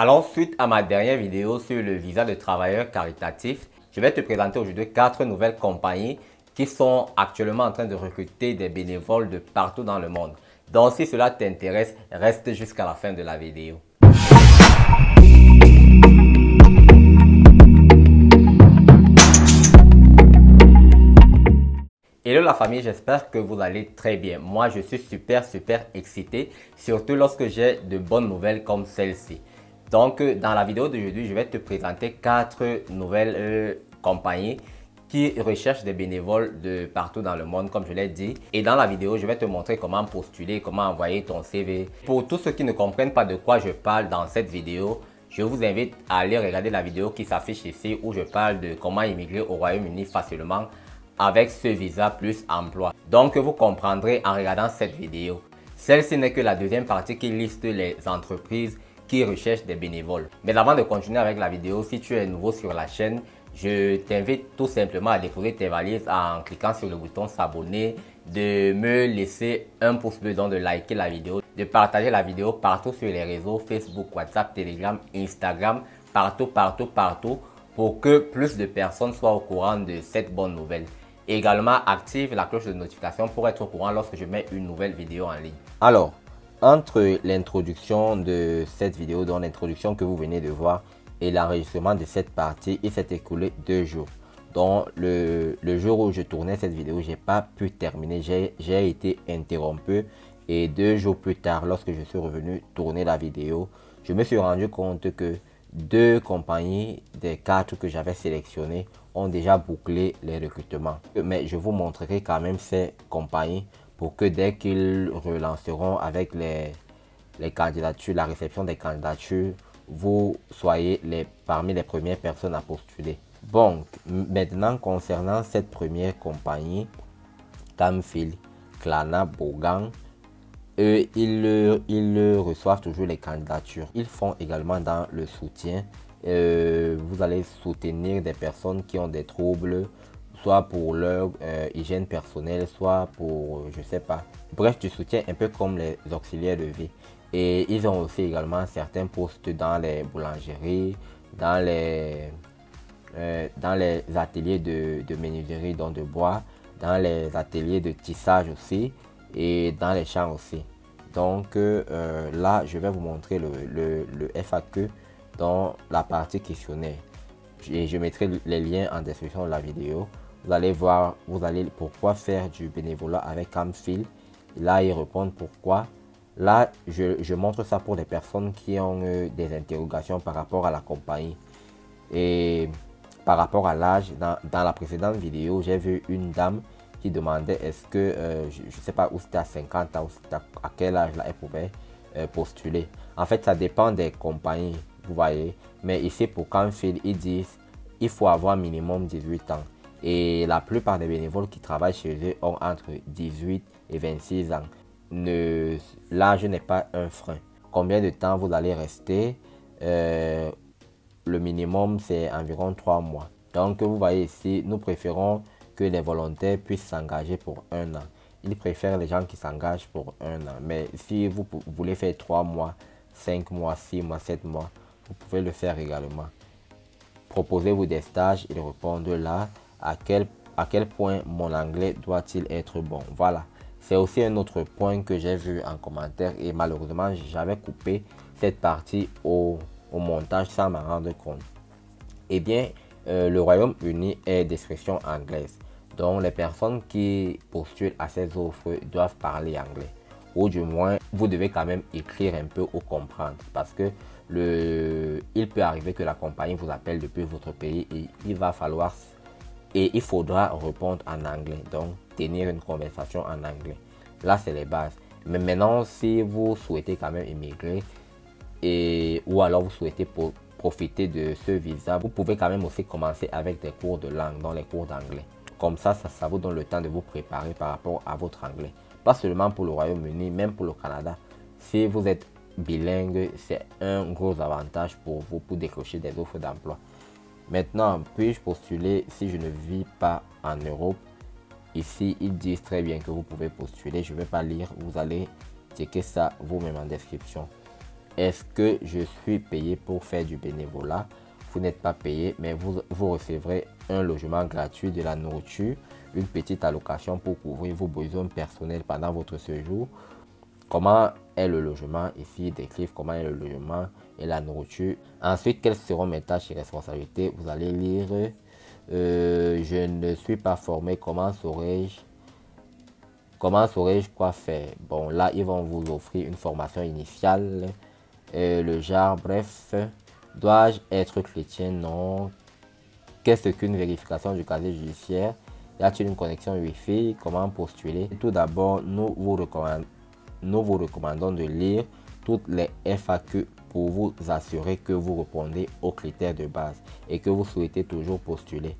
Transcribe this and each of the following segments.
Alors, suite à ma dernière vidéo sur le visa de travailleur caritatif, je vais te présenter aujourd'hui 4 nouvelles compagnies qui sont actuellement en train de recruter des bénévoles de partout dans le monde. Donc, si cela t'intéresse, reste jusqu'à la fin de la vidéo. Hello la famille, j'espère que vous allez très bien. Moi, je suis super excité, surtout lorsque j'ai de bonnes nouvelles comme celle-ci. Donc, dans la vidéo d'aujourd'hui, je vais te présenter 4 nouvelles compagnies qui recherchent des bénévoles de partout dans le monde, comme je l'ai dit. Et dans la vidéo, je vais te montrer comment postuler, comment envoyer ton CV. Pour tous ceux qui ne comprennent pas de quoi je parle dans cette vidéo, je vous invite à aller regarder la vidéo qui s'affiche ici où je parle de comment immigrer au Royaume-Uni facilement avec ce visa plus emploi. Donc vous comprendrez en regardant cette vidéo. Celle-ci n'est que la deuxième partie qui liste les entreprises qui recherchent des bénévoles. Mais avant de continuer avec la vidéo, si tu es nouveau sur la chaîne, je t'invite tout simplement à déposer tes valises en cliquant sur le bouton s'abonner, de me laisser un pouce bleu, donc de liker la vidéo, de partager la vidéo partout sur les réseaux Facebook, WhatsApp, Telegram, Instagram, partout pour que plus de personnes soient au courant de cette bonne nouvelle. Également, active la cloche de notification pour être au courant lorsque je mets une nouvelle vidéo en ligne. Alors, entre l'introduction de cette vidéo, donc l'introduction que vous venez de voir, et l'enregistrement de cette partie, il s'est écoulé 2 jours. Donc, le jour où je tournais cette vidéo, j'ai pas pu terminer. J'ai été interrompu. Et 2 jours plus tard, lorsque je suis revenu tourner la vidéo, je me suis rendu compte que 2 compagnies des 4 que j'avais sélectionnées ont déjà bouclé les recrutements. Mais je vous montrerai quand même ces compagnies pour que dès qu'ils relanceront avec les candidatures, la réception des candidatures, vous soyez parmi les premières personnes à postuler. Bon, maintenant concernant cette première compagnie, Camfil, Klana, Bogan, eux, ils reçoivent toujours les candidatures. Ils font également dans le soutien. Vous allez soutenir des personnes qui ont des troubles, soit pour leur hygiène personnelle, soit pour, je sais pas. Bref, du soutien un peu comme les auxiliaires de vie. Et ils ont aussi également certains postes dans les boulangeries, dans les ateliers de menuiserie, donc de bois, dans les ateliers de tissage aussi et dans les champs aussi. Donc là, je vais vous montrer le FAQ dans la partie questionnaire. Et je mettrai les liens en description de la vidéo. Vous allez voir, pourquoi faire du bénévolat avec Camfil. Là, ils répondent pourquoi. Là, je montre ça pour les personnes qui ont des interrogations par rapport à la compagnie. Et par rapport à l'âge, dans la précédente vidéo, j'ai vu une dame qui demandait est-ce que, je ne sais pas où c'était à 50 ans, ou à quel âge là elle pouvait postuler. En fait, ça dépend des compagnies, vous voyez. Mais ici, pour Camfil, ils disent il faut avoir minimum 18 ans. Et la plupart des bénévoles qui travaillent chez eux ont entre 18 et 26 ans. L'âge n'est pas un frein. Combien de temps vous allez rester? Le minimum, c'est environ 3 mois. Donc, vous voyez ici, nous préférons que les volontaires puissent s'engager pour 1 an. Ils préfèrent les gens qui s'engagent pour 1 an. Mais si vous voulez faire 3 mois, 5 mois, 6 mois, 7 mois, vous pouvez le faire également. Proposez-vous des stages, ils répondent là. À quel point mon anglais doit-il être bon? Voilà. C'est aussi un autre point que j'ai vu en commentaire et malheureusement, j'avais coupé cette partie au montage sans m'en rendre compte. Eh bien, le Royaume-Uni est d'expression anglaise. Donc, les personnes qui postulent à ces offres doivent parler anglais. Ou du moins, vous devez quand même écrire un peu ou comprendre. Parce que il peut arriver que la compagnie vous appelle depuis votre pays et il faudra répondre en anglais. Donc, tenir une conversation en anglais. Là, c'est les bases. Mais maintenant, si vous souhaitez quand même immigrer ou alors vous souhaitez profiter de ce visa, vous pouvez quand même aussi commencer avec des cours de langue, dans les cours d'anglais. Comme ça vous donne le temps de vous préparer par rapport à votre anglais. Pas seulement pour le Royaume-Uni, même pour le Canada. Si vous êtes bilingue, c'est un gros avantage pour vous pour décrocher des offres d'emploi. Maintenant, puis-je postuler si je ne vis pas en Europe? Ici, ils disent très bien que vous pouvez postuler. Je ne vais pas lire. Vous allez checker ça vous-même en description. est-ce que je suis payé pour faire du bénévolat? Vous n'êtes pas payé, mais vous recevrez un logement gratuit, de la nourriture, une petite allocation pour couvrir vos besoins personnels pendant votre séjour. Comment est le logement? Ici, ils décrivent comment est le logement et la nourriture. Ensuite, quelles seront mes tâches et responsabilités? Vous allez lire je ne suis pas formé, comment saurais-je quoi faire? Bon, là, ils vont vous offrir une formation initiale, le genre, bref. Dois-je être chrétien? Non. Qu'est-ce qu'une vérification du casier judiciaire? Y a-t-il une connexion Wi-Fi? Comment postuler? Tout d'abord, nous vous recommandons de lire toutes les FAQ pour vous assurer que vous répondez aux critères de base et que vous souhaitez toujours postuler.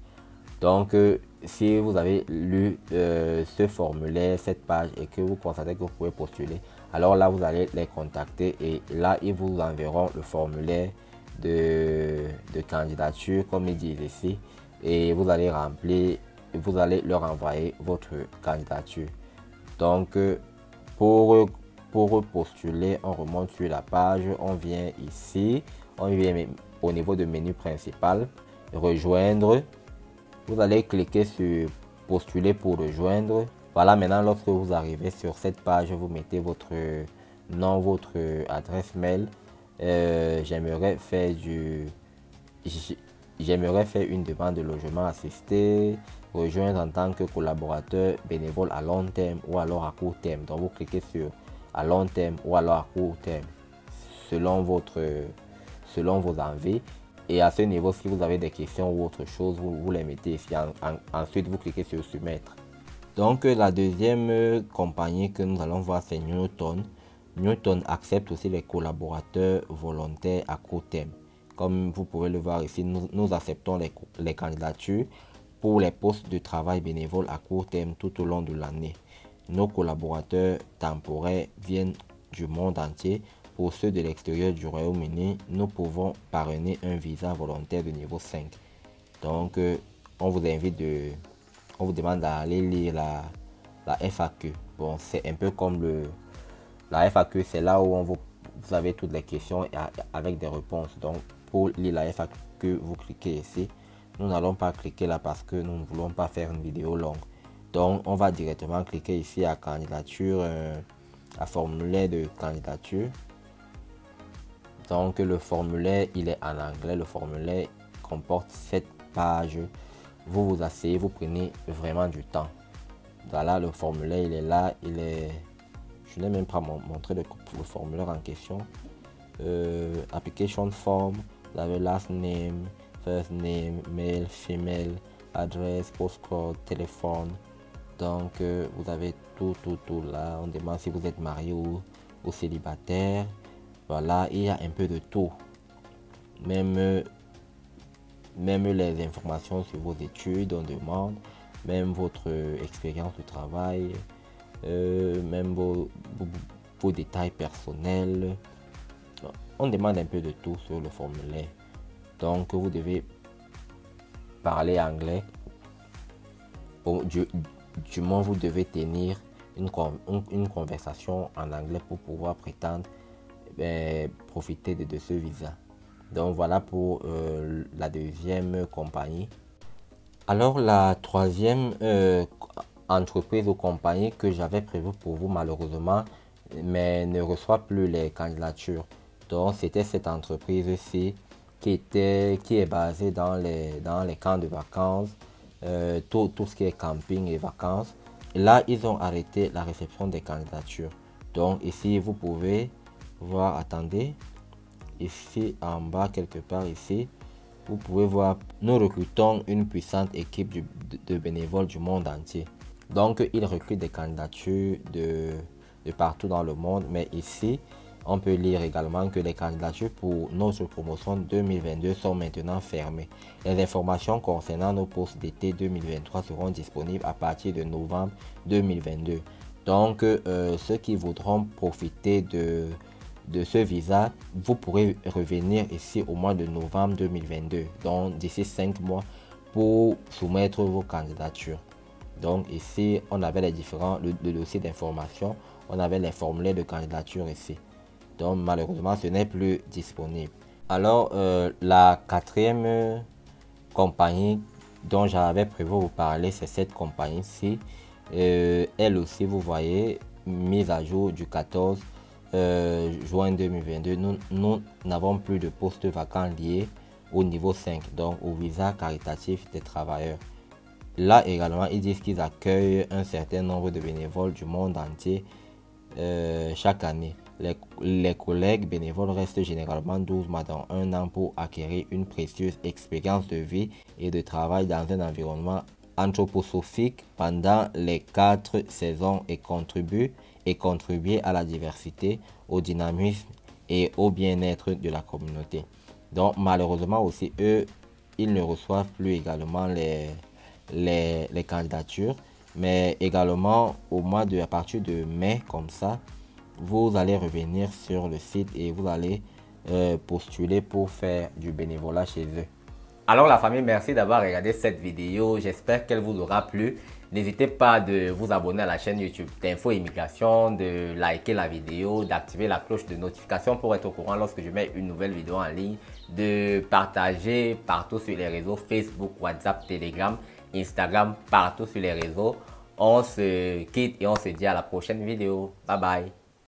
Donc, si vous avez lu ce formulaire, cette page, et que vous constatez que vous pouvez postuler, alors là, vous allez les contacter et là, ils vous enverront le formulaire de candidature, comme ils disent ici, et vous allez remplir, vous allez leur envoyer votre candidature. Donc, pour postuler, on remonte sur la page, on vient ici, on vient au niveau du menu principal, rejoindre. Vous allez cliquer sur postuler pour rejoindre. Voilà, maintenant lorsque vous arrivez sur cette page, vous mettez votre nom, votre adresse mail. J'aimerais faire une demande de logement assisté, rejoindre en tant que collaborateur bénévole à long terme ou alors à court terme. Donc vous cliquez sur à long terme ou alors à court terme selon vos envies. Et à ce niveau, si vous avez des questions ou autre chose, vous les mettez ici. Ensuite, vous cliquez sur soumettre. Donc la deuxième compagnie que nous allons voir, c'est Newton. Newton accepte aussi les collaborateurs volontaires à court terme. Comme vous pouvez le voir ici, nous acceptons les candidatures pour les postes de travail bénévole à court terme tout au long de l'année. Nos collaborateurs temporaires viennent du monde entier. Pour ceux de l'extérieur du Royaume-Uni, nous pouvons parrainer un visa volontaire de niveau 5. Donc, on vous demande d'aller lire la FAQ. Bon, c'est un peu comme la FAQ, c'est là où vous avez toutes les questions avec des réponses. Donc, pour lire la FAQ, vous cliquez ici. Nous n'allons pas cliquer là parce que nous ne voulons pas faire une vidéo longue. Donc, on va directement cliquer ici à candidature, à formulaire de candidature. Donc, le formulaire, il est en anglais. Le formulaire comporte 7 pages. Vous vous asseyez, vous prenez vraiment du temps. Voilà, le formulaire, il est là. Je n'ai même pas montré le formulaire en question. Application form, vous avez last name, first name, male, female, adresse, postcode, téléphone. Donc, vous avez tout là. On demande si vous êtes marié ou célibataire. Voilà, il y a un peu de tout. Même les informations sur vos études, on demande. Même votre expérience de travail. Même vos détails personnels. On demande un peu de tout sur le formulaire. Donc, vous devez parler anglais. Du moins, vous devez tenir une conversation en anglais pour pouvoir prétendre profiter de ce visa. Donc voilà pour la deuxième compagnie. Alors la troisième entreprise ou compagnie que j'avais prévu pour vous, malheureusement, mais ne reçoit plus les candidatures. Donc c'était cette entreprise-ci qui est basée dans les camps de vacances, tout ce qui est camping et vacances. Et là, ils ont arrêté la réception des candidatures. Donc ici, vous pouvez voir, attendez, ici en bas quelque part ici, vous pouvez voir, nous recrutons une puissante équipe de bénévoles du monde entier. Donc ils recrutent des candidatures de partout dans le monde, mais ici on peut lire également que les candidatures pour notre promotion 2022 sont maintenant fermées. Les informations concernant nos postes d'été 2023 seront disponibles à partir de novembre 2022. Donc ceux qui voudront profiter de ce visa, vous pourrez revenir ici au mois de novembre 2022, donc d'ici 5 mois, pour soumettre vos candidatures. Donc ici, on avait les différents, le dossier d'information, on avait les formulaires de candidature ici. Donc malheureusement, ce n'est plus disponible. Alors, la quatrième compagnie dont j'avais prévu vous parler, c'est cette compagnie-ci. Elle aussi, vous voyez, mise à jour du 14 juin 2022. Nous n'avons plus de postes vacants liés au niveau 5, donc au visa caritatif des travailleurs. Là également, ils disent qu'ils accueillent un certain nombre de bénévoles du monde entier chaque année. Les collègues bénévoles restent généralement 12 mois dans un an pour acquérir une précieuse expérience de vie et de travail dans un environnement anthroposophique pendant les 4 saisons et contribuer à la diversité, au dynamisme et au bien-être de la communauté. Donc malheureusement aussi, eux, ils ne reçoivent plus également les candidatures, mais également à partir de mai, comme ça, vous allez revenir sur le site et vous allez postuler pour faire du bénévolat chez eux. Alors la famille, merci d'avoir regardé cette vidéo. J'espère qu'elle vous aura plu. N'hésitez pas de vous abonner à la chaîne YouTube d'Info Immigration, de liker la vidéo, d'activer la cloche de notification pour être au courant lorsque je mets une nouvelle vidéo en ligne, de partager partout sur les réseaux Facebook, WhatsApp, Telegram, Instagram, partout sur les réseaux. On se quitte et on se dit à la prochaine vidéo. Bye bye.